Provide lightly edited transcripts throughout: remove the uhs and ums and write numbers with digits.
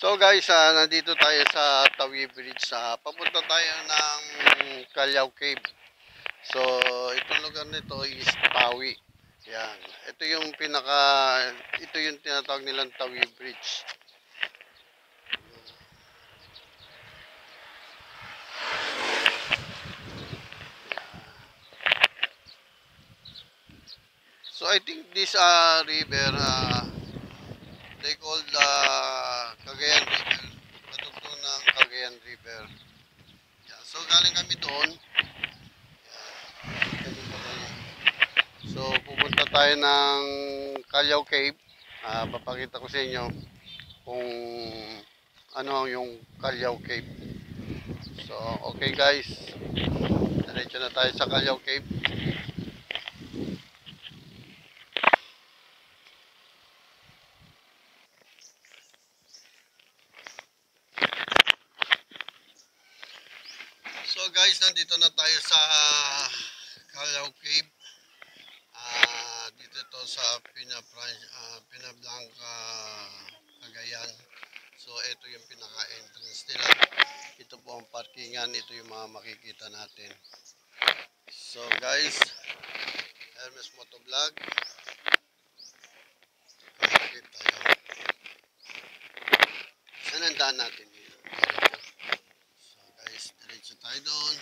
So guys, nandito tayo sa Tawi Bridge. Papunta tayo ng Callao Cave. So, itong lugar nito is Tawi. Yan. Ito yung tinatawag nilang Tawi Bridge. So, I think this river, they called Cagayan River. Patugtong ng Cagayan River. Yan. So, galing kami doon. So, pupunta tayo ng Callao Cave. Papakita ko sa inyo kung ano yung Callao Cave. So, okay guys. Diretso na tayo sa Callao Cave. So guys, nandito na tayo sa Callao Cave. Dito to sa Pinablanca, Cagayan. So ito yung pinaka-entrance nila. Ito po ang parkingan. Ito yung mga makikita natin. So guys, Hermes Motovlog. Pakit tayo. Saan ang daan natin? So guys, diretso tayo doon.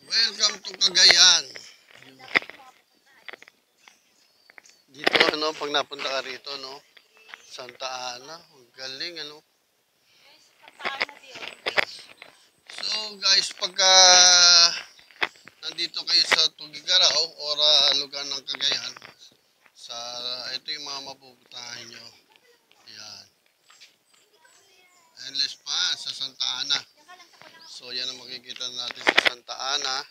Welcome to Cagayan. Dito ano, pag napunta ka rito, no? Santa Ana, ang galing ano. So guys, pagka nandito kayo sa Tugigaraw or lugar ng Cagayan, ito yung mga mapupuntahan nyo. Yan. Endless pa sa Santa Ana. So yan ang makikita natin sa Santa Ana.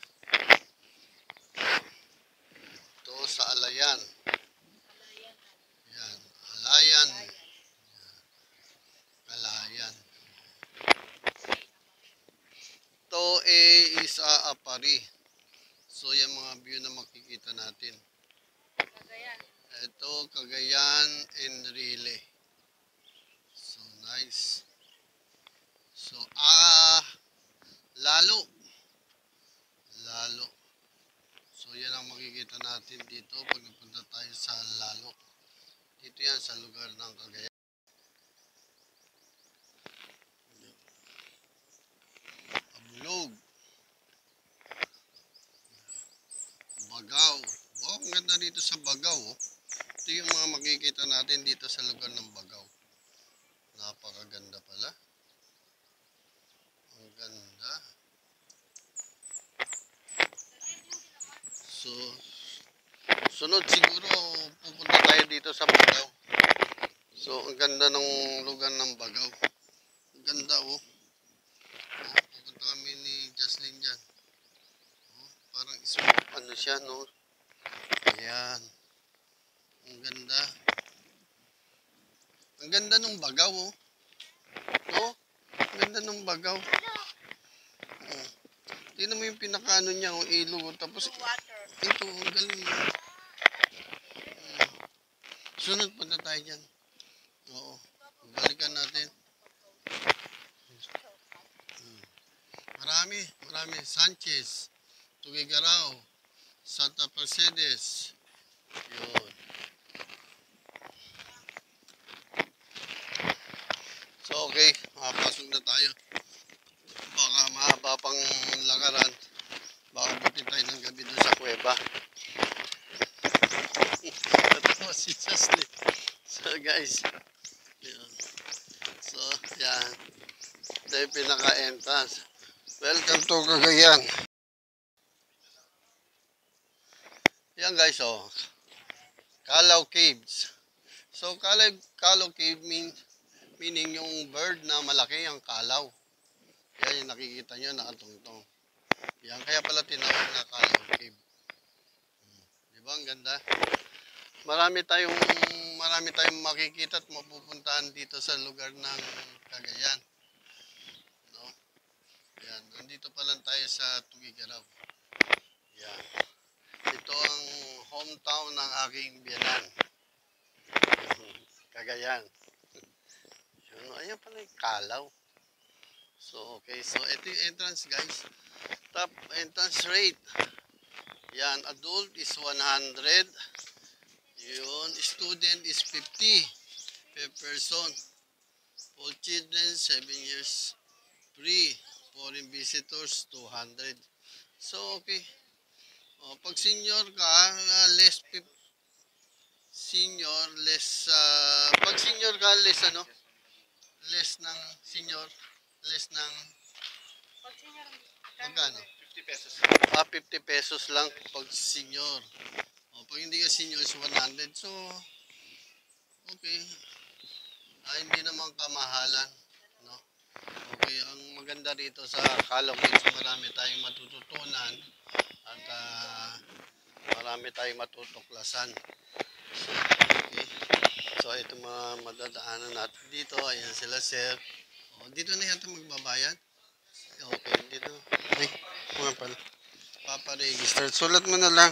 Ito sa Alayan. Yan. Alayan. Alayan. Ito is Apari. So yan mga view na makikita natin. Ito Cagayan and Relay. So nice. So Lalo. So yan ang makikita natin dito pag napunta tayo sa Lalo. Dito yan sa lugar ng Cagayan. Abulog. Bagaw. Wow, ang ganda dito sa Bagaw. Oh. Ito yung mga makikita natin dito sa lugar ng Bagaw. Napakaganda pala. Ang ganda. So, sunod siguro pupunta tayo dito sa Bagaw. So, ang ganda ng lugar ng Bagaw. Ang ganda oh. Pupunta kami ni Jocelyn dyan. Oh, parang ano siya no. Ayan. Ang ganda. Ang ganda ng Bagaw oh. No? Ang ganda ng Bagaw. Oh. Tingnan mo yung pinakaano niya, yung ilog. Tapos, ito, ang galing. Sunod punta tayo dyan. Oo. Balikan natin. Marami. Sanchez, Tugigaraw, Santa Mercedes. Yun. So, okay. Makapasok na tayo. Baka mahaba pang lakaran. Baka buti tayo ng gabi doon sa kuweba. Ito si Jocelyn. So guys, yun. So yan. Ito yung pinaka-entrance. Welcome to Cagayan. Yan guys, oh. Callao Caves. So Callao Cave meaning yung bird na malaki ang kalaw. Yan yung nakikita nyo, nakatungtong. Yan, kaya pala tinawag na Callao Cave. Diba, ang ganda? Marami tayong makikita at mapupuntahan dito sa lugar ng Cagayan. No? Yan. Tugigaraw. Yan. Ito ang hometown ng aking biyanan. Cagayan. Yun, ayan pala yung Kalaw. So, okay. So, ito yung entrance, guys. Top entrance rate. Yan, adult is 100. Yun, student is 50 per person. All children, 7 years free. Foreign visitors, 200. So, okay. O, pag senior ka, senior, pag senior ka, less ng senior, less ng, magkano? 50 pesos. 50 pesos lang pag senior. O, pag hindi ka senior is 100. So, okay. Hindi naman kamahalan. No? Okay, ang maganda rito sa Caloocan, marami tayong matututunan at marami tayong matutuklasan. So, okay. So, ito mga madadaanan natin dito. Ayan sila, sir. O, dito na yata magbabayad. Okay, dito. Ay, mga pala. Papa-register. Sulat mo na lang.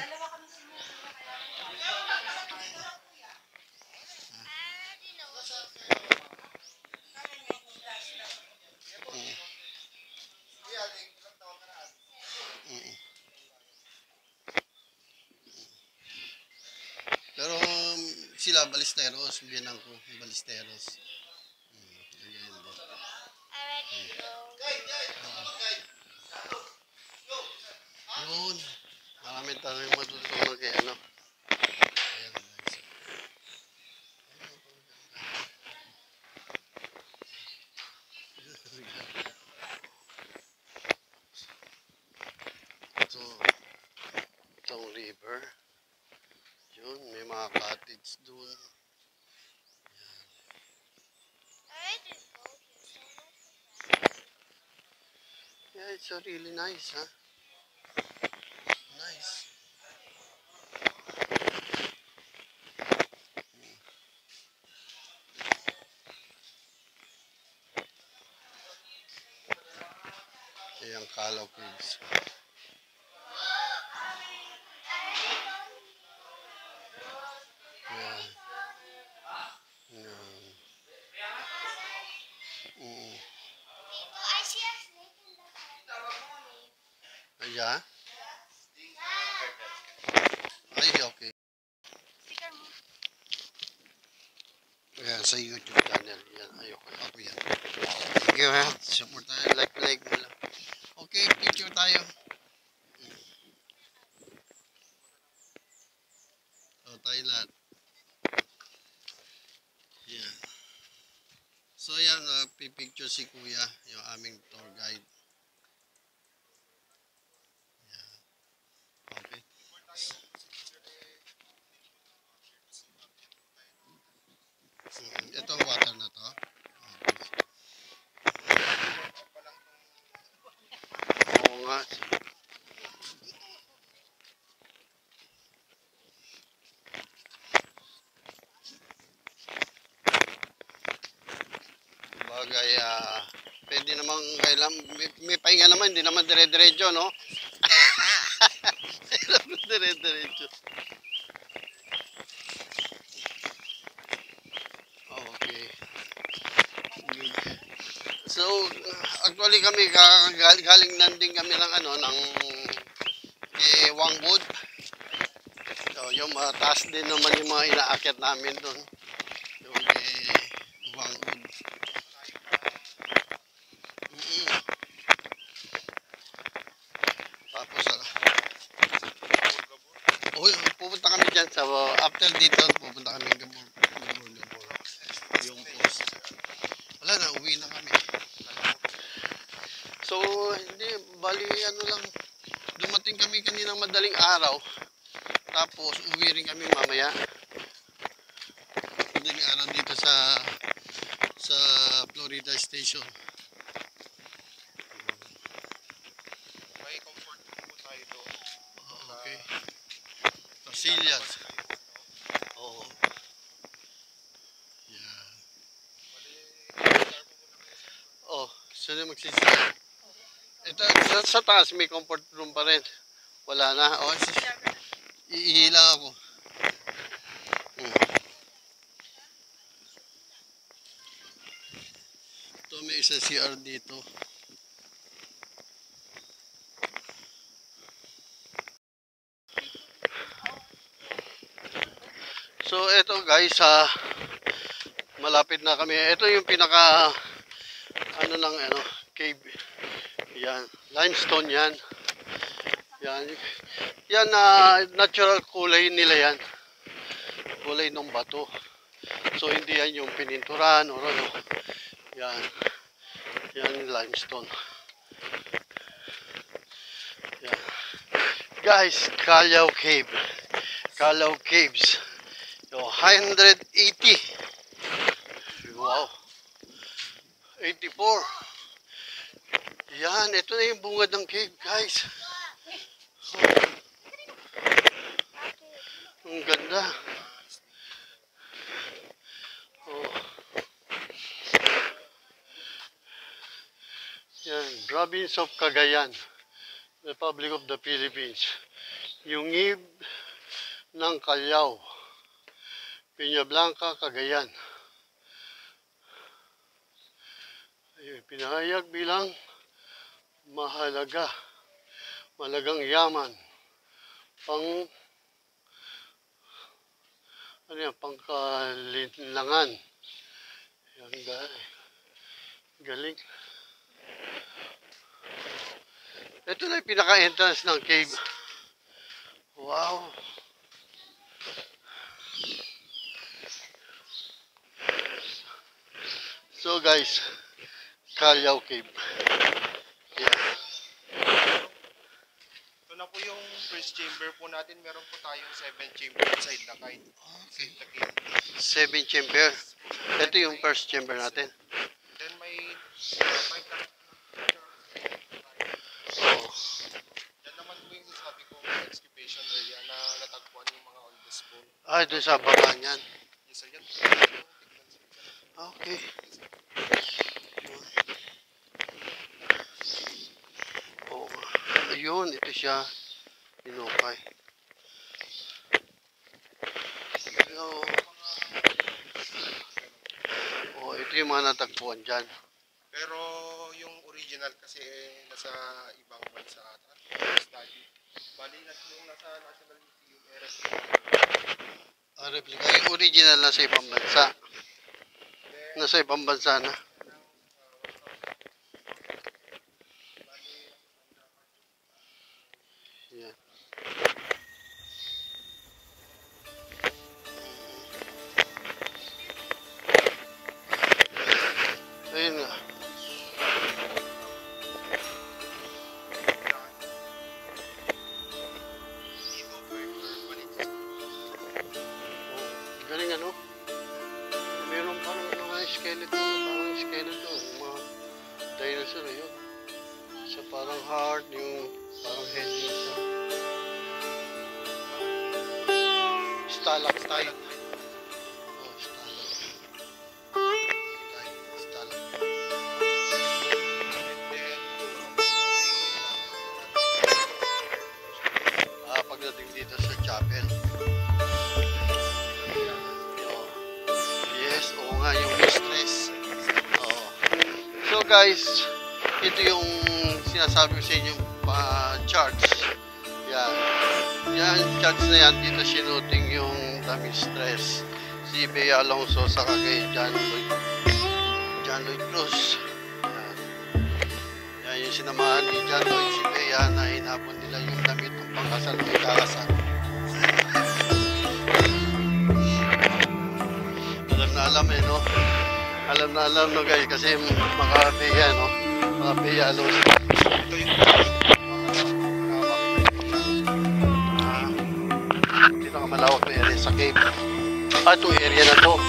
Pero sila balisteros, biyanang ko, balisteros. Ayan din. Yun. Marami tayong matutunan kay ano. Ayan guys. Ito, itong river. Yun, may mga cottage doon. Yeah, it's so really nice, huh? Nice. Ayan, Caloocan Caves. Ayan. Ayan. Ayan. Ay, okay. Ayan, sa YouTube channel. Yan, ayoko. Ako yan. Thank you, ha. Support tayo. Like mo lang. Okay, picture tayo. O, tayo lahat. Yan. So, yan, pipicture si Kuya, yung aming tour guide. Yan. Okay. Ito ang water na to. Okay. Oo nga. Bagay, pwede namang may pahinga naman, hindi naman dire-diretso, no? Hindi naman dire-diretso. Okay. Good. So, actually kami galing nanding kami ng ng Wangwood. So, yung mataas din naman yung mga inaakyat namin doon. Yung Wangwood. Tapos, pupunta kami dyan sa, after dito, pupunta kami Gabor. Yung post. Wala na, uwi na kami. So, hindi, bali, lang, dumating kami kaninang madaling araw. Tapos, uwi rin kami mamaya. Madaling araw dito sa Florida Station. May comfort po tayo doon. Okay. Torsillas. Oo. Yeah. Oh, sino magsisisi? Ito, sa taas may comfort room pa rin. Wala na. O, iihila ako. Ito, may isang CR dito. So, ito guys, malapit na kami. Ito yung pinaka, cave. Yan, limestone yan. Yan, yan, natural kulay nila yan. Kulay ng bato. So, hindi yan yung pininturan o ano. Yan, yan limestone. Yan. Guys, Callao Cave. Callao Caves. So, 180. Wow. 84. Yan, ito na yung bungad ng cave, guys. Oh. Ang ganda. Oh. Yan, Province of Cagayan, Republic of the Philippines. Yung ngib ng Callao, Peña Blanca, Cagayan. Ayun, pinahayag bilang malagang yaman, pangkalinlangan. Yan, galing. Ito na yung pinaka-entrance ng cave. Wow. So guys, Callao Cave. Yeah. Ito na po yung first chamber po natin. Meron po tayong 7 chamber inside the kite. Okay. The cave. 7 chamber. Ito yung first chamber natin. Then may 5 Oh. yan naman po yung sabi ko excavation area na natagpuan yung mga oldest bone. Ay, doon sa baba niyan. Yes, sir. Yan. Okay. Oh, ayun, ito siya. Inukay. Oh, ito yung mga natagpuan dyan. Pero yung original kasi nasa ibang bansa ata. Study. Bali, yung nasa National Museum Replica. Yung original na sa ibang bansa. Nasa ibang bansa na. Yan. Ayun nga. Galing ano? Meron parang skeleton, mga dinosaur yun. So parang heart, yung parang head yun siya. Stalactite. Oh, stalactite. Pagdating dito sa chapel. Yes, oo nga, yung mistress. Oo. So guys, ito yung sinasabi ko sa inyo church. Yan. Yan, church na yan. Dito sinuting yung the mistress. Si Bea Alonso sa kay John Lloyd Cruz. Yan. Yan yung sinamahan ni John Lloyd si Bea na hinapon nila yung damit ng pangkasal ng ikakasal. Alam no? Alam na alam no guys kasi makabeya no? Makabeya Alonso. Ito yung dito ka malawak na area sa cave. Itong area na to.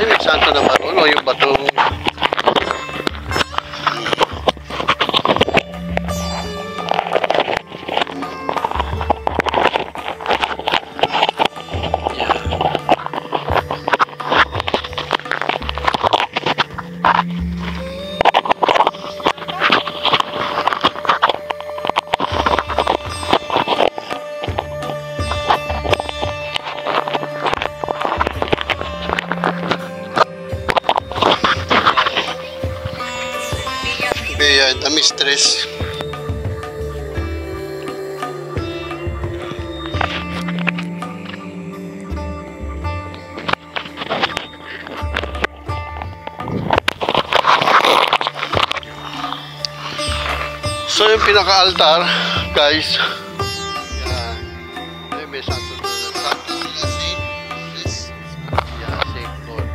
Ay, may santo na ba? Ano yung bato? Bea, the mistress. So yung pinaka-altar, guys. Yan. Ay, may santo na. Santo sila Saint. Yes. Yeah, Saint Lord.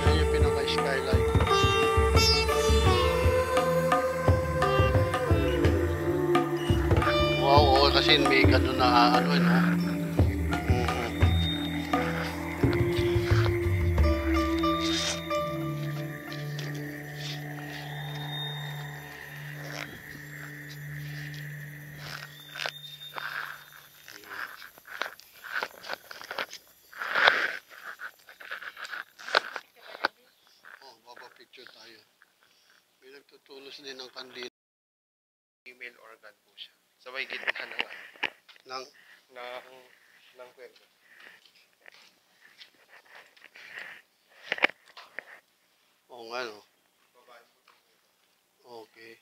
Yan yung pinaka-skylight. Wow, oo, kasi may ganun na ano, no? Oh, baba picture tayo. May nagtutulos din ng kandila. Female organ po siya. Sa may gitna ng Ng, ng kwento. oo nga, no? Babae po. Okay.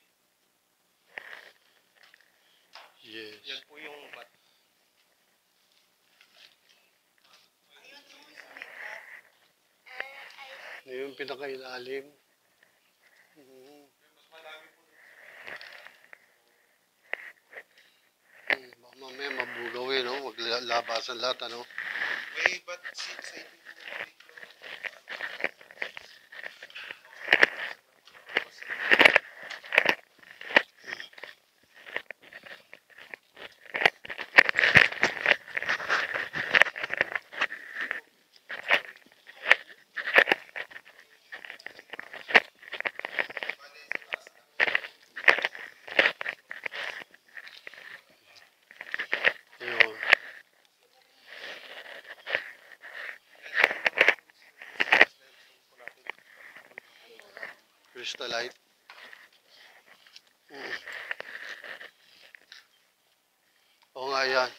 Yes. Yan po yung bat. Yung pinakailalim. Mas malami po. Baka mamaya mabugaw no? Maglabasan lahat, ano? May bat sa ito po. Yun. Crystallite. Oo nga yan.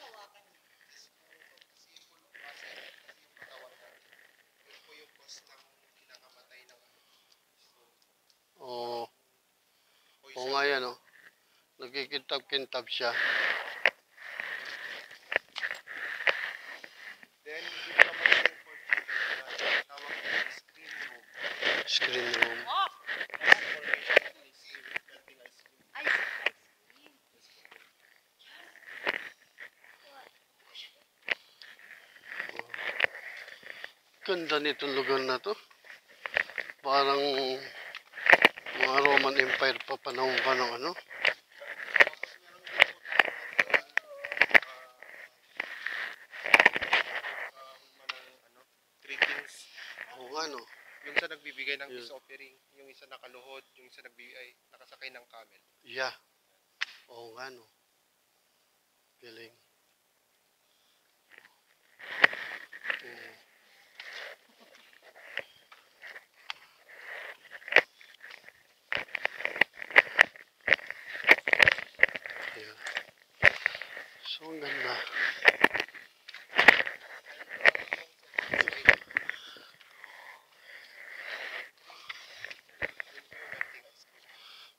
Oo. Oo nga yan, oh. Nagkikintab-kintab siya. Then, dito naman yung for tawag na screen room. Screen room. Ganda nitong lugar na to. Parang mga Roman Empire pa panahon pa ng ano. Three kings. Oo nga, no? Yung isa nagbibigay ng Yeah. peace offering, yung isa nakaluhod, yung isa nagbibigay, nakasakay ng camel. Yeah. Oo nga, no? Galing. Oo. Yeah. So, ang ganda.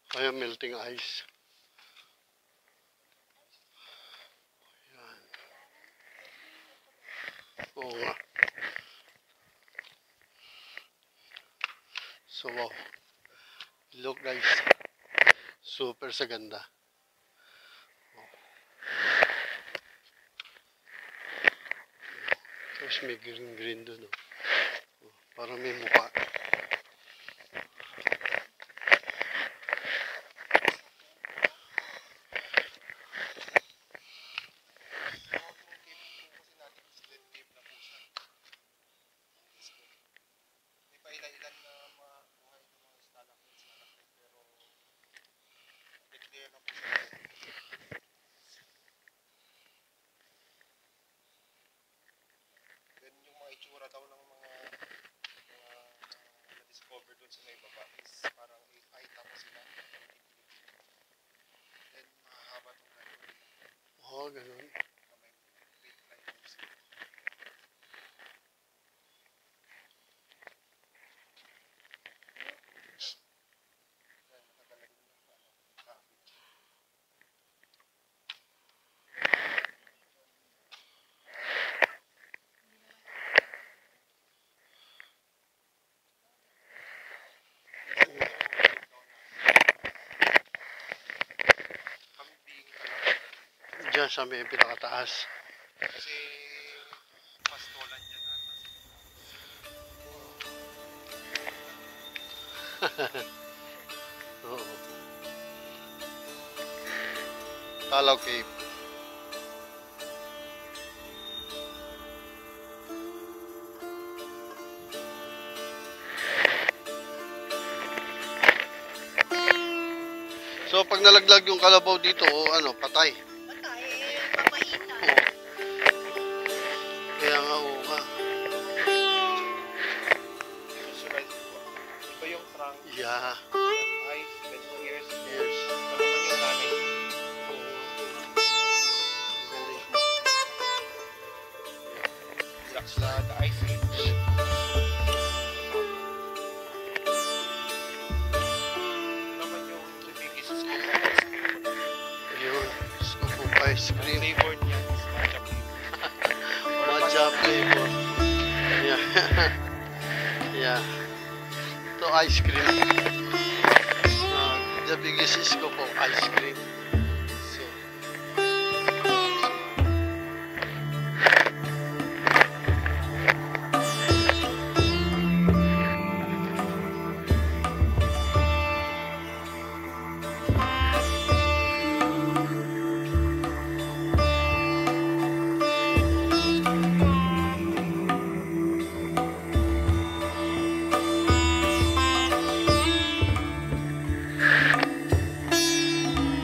Kaya melting ice. Yan. Oo nga. So, wow. Look, guys. Super sa ganda. Tapos may green doon. Oh. Parang may mukha. ganun. Kambing talaga. Diyan sa may pinakataas. Kasi pastolan dyan ata. Oo. Calaw Cave. So pag nalaglag yung kalabaw dito, ano, patay. Patay, papainan. Oo. Kaya nga, oo nga. Visualize ko. Ito yung trunk. Yeah. Eyes, then ears. Yes. Ito naman yung nanay. Oo. Galing. The eyes. Naman yung the biggest scoop of ice cream. Ayun. Scoop of ice Ang cream. flavor niya is matcha flavor. Matcha flavor. Yeah. Yeah. Ito ice cream. The biggest scoop of ice cream. So,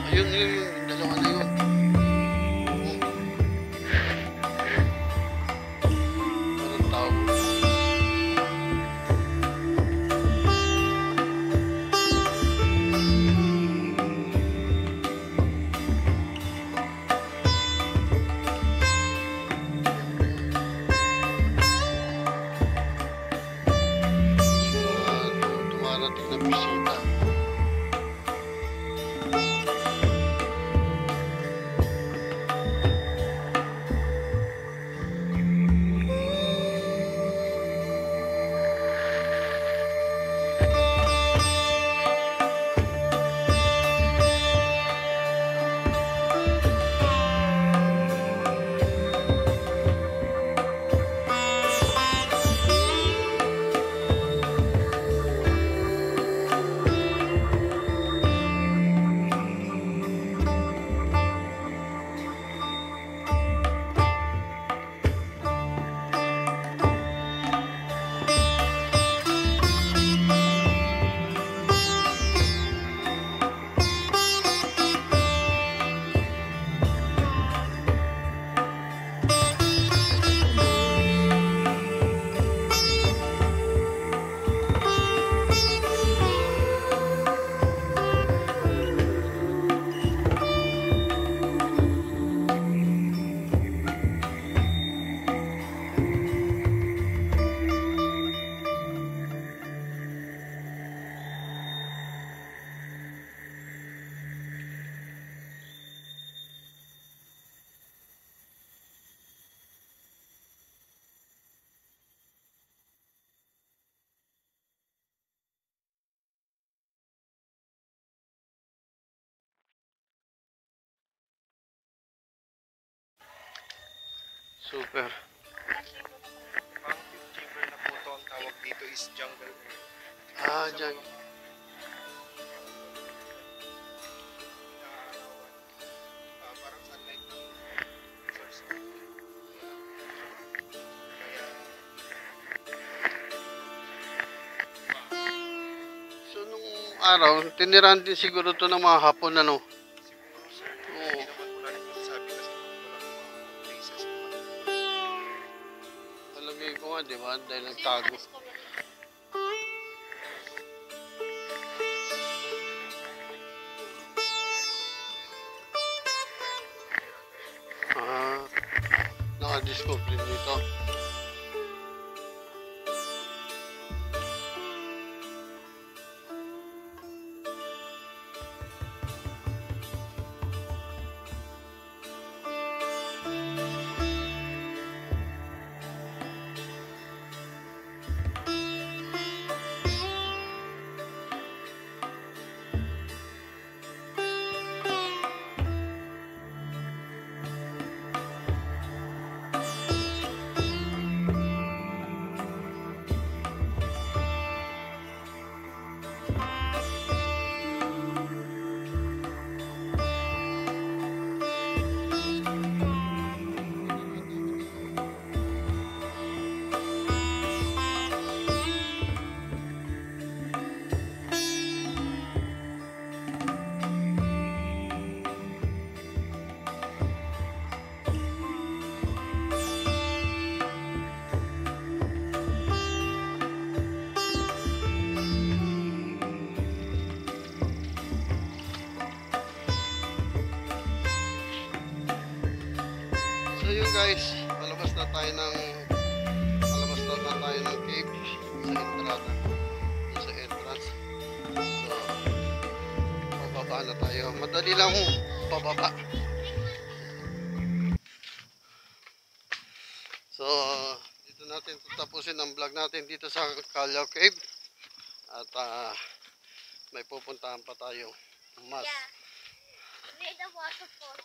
ayun, yung dalawa na yun. Parang tao. Dumarating na bisita. Super. Ang fifth chamber na po ito, ang tawag dito is jungle air. Ah, Sa dyan. mga inaarawan, parang sunlight ng source. Kaya, So, nung araw, tinirahan din siguro to ng mga hapon, ano? siguro sir, Oo. hindi naman ko natin masasabi kasi walang mga places naman. Palagay ko nga, di ba? Dahil nagtago. discovery dito. So yun guys, palabas na tayo ng cave sa entrada, sa entrance. So pababa na tayo, madali lang pababa. So dito natin tatapusin ang vlog natin dito sa Callao Cave at may pupuntahan pa tayo mas. Yeah. Made a waterfall.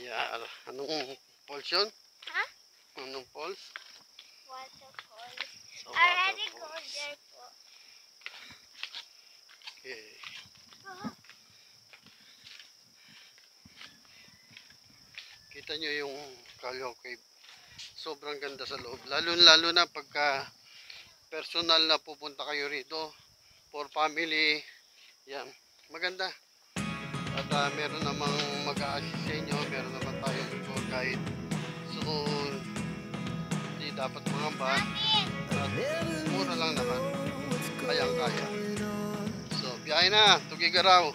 Yeah, anong falls yun? Huh? Anong falls? Waterfall. So, Already go waterfalls. there po. Okay. Kita nyo yung Callao Cave. Sobrang ganda sa loob. Lalo na pagka personal na pupunta kayo rito. For family. Yan. Maganda. At meron namang mag-a-assist sa inyo. Meron naman tayong tour guide. So, hindi dapat mangamba. At mura lang naman. Kayang-kaya. So, biyahe na. Tugigaraw.